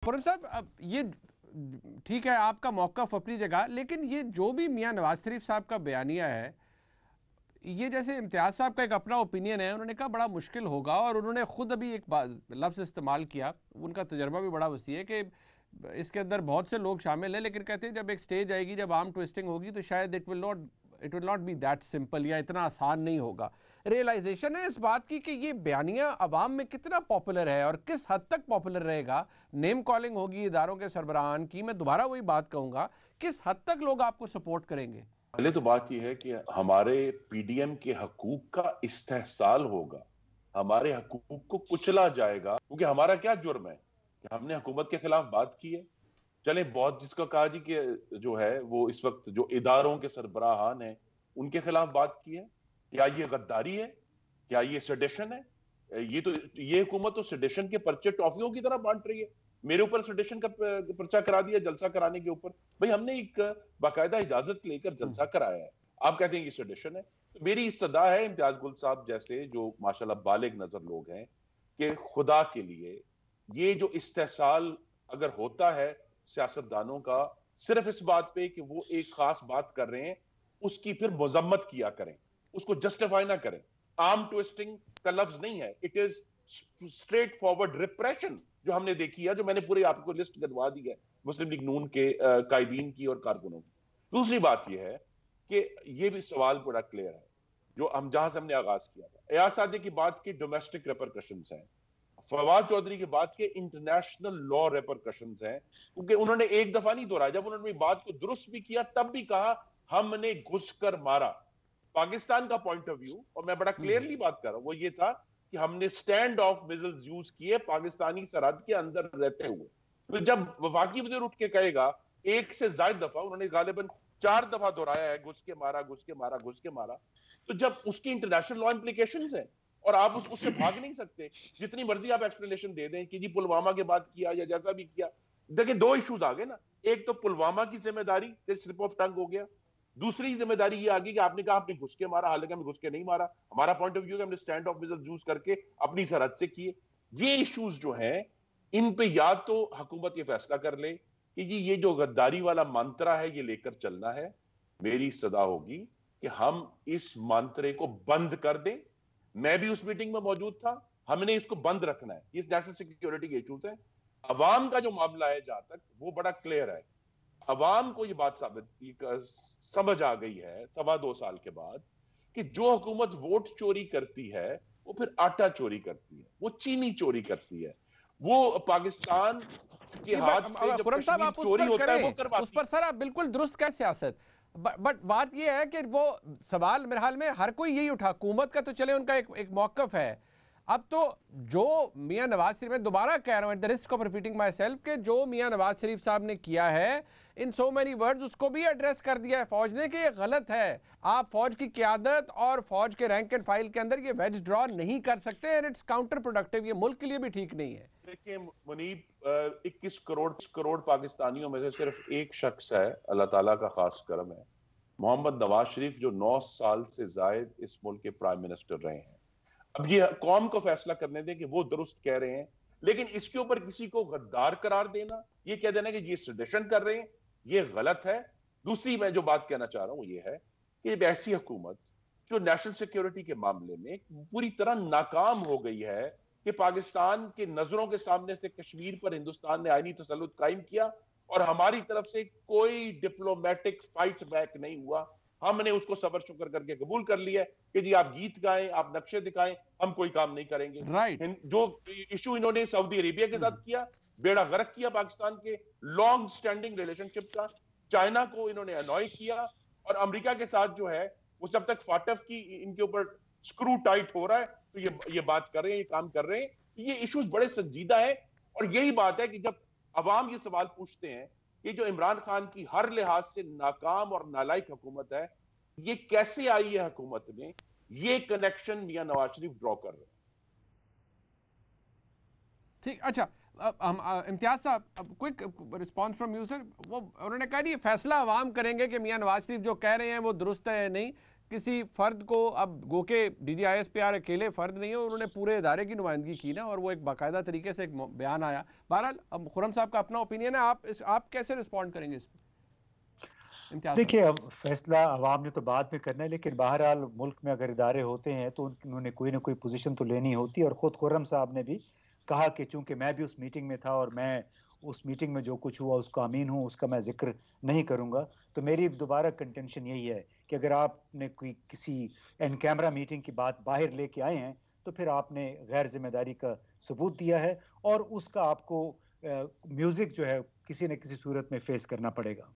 खुर्रम साहब, अब ये ठीक है आपका मौक़िफ़ अपनी जगह, लेकिन ये जो भी मियां नवाज शरीफ साहब का बयानिया है, ये जैसे इम्तियाज़ साहब का एक अपना ओपिनियन है, उन्होंने कहा बड़ा मुश्किल होगा, और उन्होंने खुद अभी एक लफ्ज़ इस्तेमाल किया, उनका तजर्बा भी बड़ा वसी है कि इसके अंदर बहुत से लोग शामिल हैं, लेकिन कहते हैं जब एक स्टेज आएगी, जब आर्म ट्विस्टिंग होगी, तो शायद it will not be that simple, या इतना आसान नहीं होगा। रियलाइजेशन है इस बात की कि ये बयानिया अवाम में कितना पॉपुलर है और किस हद तक पॉपुलर रहेगा। नेम कॉलिंग होगी इदारों के सरबराहान की, मैं दोबारा वही बात कहूंगा, किस हद तक लोग आपको सपोर्ट करेंगे। पहले तो बात यह है कि हमारे पीडीएम के हकूक का इस्तेहसाल होगा, हमारे हकूक को कुचला जाएगा, क्योंकि हमारा क्या जुर्म है कि हमने हुकूमत के खिलाफ बात की है। चले बहुत जिसका कहा जी कि जो है वो इस वक्त जो इदारों के सरबराहान हैं उनके खिलाफ बात की है, क्या ये गद्दारी है, क्या ये सेडेशन है? ये हुकूमत तो सेडेशन के पर्चे टॉफियों की तरह बांट रही है। मेरे ऊपर सेडेशन का पर्चा करा दिया जलसा कराने के ऊपर। भाई हमने एक बाकायदा इजाजत लेकर जलसा कराया है, आप कहते हैं ये सेडेशन है। तो मेरी इस्तदा है इम्तियाज गुल साहब जैसे जो माशाल्लाह बालिग नजर लोग हैं कि खुदा के लिए ये जो इस्तेहसाल अगर होता है सियासतदानों का सिर्फ इस बात पे कि वो एक खास बात कर रहे हैं, उसकी फिर मजम्मत किया करें, उसको जस्टिफाई ना करें। आर्म ट्विस्टिंग का लफ्ज नहीं है, it is straight forward repression जो हमने देखी है, जो मैंने पूरी आपको लिस्ट करवा दी है मुस्लिम लीग नून के कायदीन की और कारकुनों की। दूसरी बात यह है कि यह भी सवाल बड़ा क्लियर है जो हम जहां से हमने आगाज किया था। एयाज सादी की बात की डोमेस्टिक रेपरकशंस हैं, फवाद चौधरी की बात के इंटरनेशनल लॉ रेपरकशंस हैं, क्योंकि उन्होंने एक दफा नहीं दोहराया, जब उन्होंने बात को दुरुस्त भी किया तब भी कहा हमने घुसकर मारा। पाकिस्तान का पॉइंट ऑफ व्यू, और मैं बड़ा क्लियरली बात कर रहा हूं, वो ये था कि हमने स्टैंड ऑफ मिसाइल्स यूज किए पाकिस्तानी सरहद के अंदर रहते हुए। तो जब वफाकी वज़ीर उठ के कहेगा एक से ज्यादा दफा, उन्होंने गालिबन 4 दफा दोहराया है घुस के मारा, घुस के मारा, घुस के मारा, तो जब उसकी इंटरनेशनल लॉ इंप्लीकेशंस है और आप उससे भाग नहीं सकते, जितनी मर्जी आप एक्सप्लेनेशन दे दें कि जी पुलवामा के बाद किया या जैसा भी किया। देखिए दो इश्यूज आ गए ना, एक तो पुलवामा की जिम्मेदारी स्लिप ऑफ टंग हो गया, दूसरी जिम्मेदारी ये आ गई कि आपने कहा आपने घुस के मारा, हालांकि हमने घुस के नहीं मारा। हमारा पॉइंट ऑफ व्यू है हमने स्टैंड ऑफ मिसाइल यूज करके अपनी सरहद से किए। ये इश्यूज जो हैं इन पे या तो हुकूमत ये फैसला कर ले कि जी ये जो गद्दारी वाला मंत्रा है ये लेकर चलना है। मेरी सदा होगी कि हम इस मंत्रे को बंद कर दें। मैं भी उस मीटिंग में मौजूद था, हमने इसको बंद रखना है। ये नेशनल सिक्योरिटी के इश्यूज हैं। अवाम का जो मामला है जहां तक वो बड़ा क्लियर है, अवाम को ये बात समझ आ गई है 2.25 साल के बाद कि जो हुकूमत वोट चोरी करती है वो फिर आटा चोरी करती है, वो चीनी चोरी करती है, वो पाकिस्तान के हाथ से जब खुर्रम साहब कश्मीर आप उस चोरी पर होता है वो करें, उस करवाती पर सर आप बिल्कुल दुरुस्त करें सियासत, बट बात यह है कि वो सवाल मेरे हाल में हर कोई यही उठा, हुकूमत का तो चले उनका एक मौक़िफ़ है। अब तो जो मियां नवाज शरीफ, मैं दोबारा कह रहा हूं at the risk of repeating my self, के जो मियां नवाज शरीफ साहब ने किया है इन सो मैनी वर्ड्स, उसको भी एड्रेस कर दिया है फौज ने कि ये गलत है। आप फौज की क़यादत और फौज के रैंक एंड फाइल के अंदर ये वेज ड्रॉ नहीं कर सकते, एंड इट्स काउंटर प्रोडक्टिव, ये मुल्क के लिए भी ठीक नहीं है। देखिए मुनीब, 21 करोड़ पाकिस्तानियों में से सिर्फ एक शख्स है, अल्लाह ताला का खास करम है, मोहम्मद नवाज शरीफ, जो 9 साल से जायद इस मुल्क के प्राइम मिनिस्टर रहे हैं। अब ये कौम को फैसला करने दें कि वो दुरुस्त कह रहे हैं, लेकिन इसके ऊपर किसी को गद्दार करार देना, ये कह देना कि ये सेडिशन कर रहे हैं, ये गलत है। दूसरी मैं जो बात कहना चाह रहा हूं ये है कि एक ऐसी हुकूमत जो नेशनल सिक्योरिटी के मामले में पूरी तरह नाकाम हो गई है कि पाकिस्तान के नजरों के सामने से कश्मीर पर हिंदुस्तान ने आईनी तसल्लुत कायम किया और हमारी तरफ से कोई डिप्लोमेटिक फाइट बैक नहीं हुआ। हमने उसको सबर शुक्र करके कबूल कर लिया कि जी आप गीत गाएं, आप नक्शे दिखाएं, हम कोई काम नहीं करेंगे। राइट। जो इशू इन्होंने सऊदी अरेबिया के साथ किया, बेड़ा गर्क किया पाकिस्तान के लॉन्ग स्टैंडिंग रिलेशनशिप का, चाइना को इन्होंने अनॉय किया, और अमेरिका के साथ जो है वो जब तक फाटफ की इनके ऊपर स्क्रू टाइट हो रहा है तो ये बात कर रहे हैं, ये काम कर रहे हैं। ये इश्यूज बड़े संजीदा है, और यही बात है कि जब अवाम ये सवाल पूछते हैं ये जो इमरान खान की हर लिहाज से नाकाम और नालायक हुकूमत है, ये कैसे आई है हुकूमत में, ये कनेक्शन मियां नवाज शरीफ ड्रॉ कर रहे हैं। ठीक, अच्छा, हम इम्तियाज साहब, quick response from you sir. वो उन्होंने कहा नहीं फैसला अवाम करेंगे कि मियां नवाज शरीफ जो कह रहे हैं वो दुरुस्त है या नहीं, किसी फर्द को, अब गोके DGISPR अकेले फर्द नहीं है, उन्होंने पूरे इदारे की नुमाइंदगी की ना, और वो एक बाकायदा तरीके से एक बयान आया। बहरहाल अब खुर्रम साहब का अपना ओपिनियन है, आप कैसे रिस्पॉन्ड करेंगे इस पर इम्तियाज साहब? देखिए, अब फैसला अवाम ने तो बाद में करना है, लेकिन बहरहाल मुल्क में अगर इदारे होते हैं तो उन्होंने कोई ना कोई पोजीशन तो लेनी होती है। और खुद खुर्रम साहब ने भी कहा कि चूंकि मैं भी उस मीटिंग में था और मैं उस मीटिंग में जो कुछ हुआ उसका अमीन हूँ, उसका मैं जिक्र नहीं करूंगा। तो मेरी दोबारा कंटेंशन यही है कि अगर आपने कोई किसी इन कैमरा मीटिंग की बात बाहर लेके आए हैं तो फिर आपने गैर जिम्मेदारी का सबूत दिया है, और उसका आपको म्यूजिक जो है किसी न किसी सूरत में फेस करना पड़ेगा।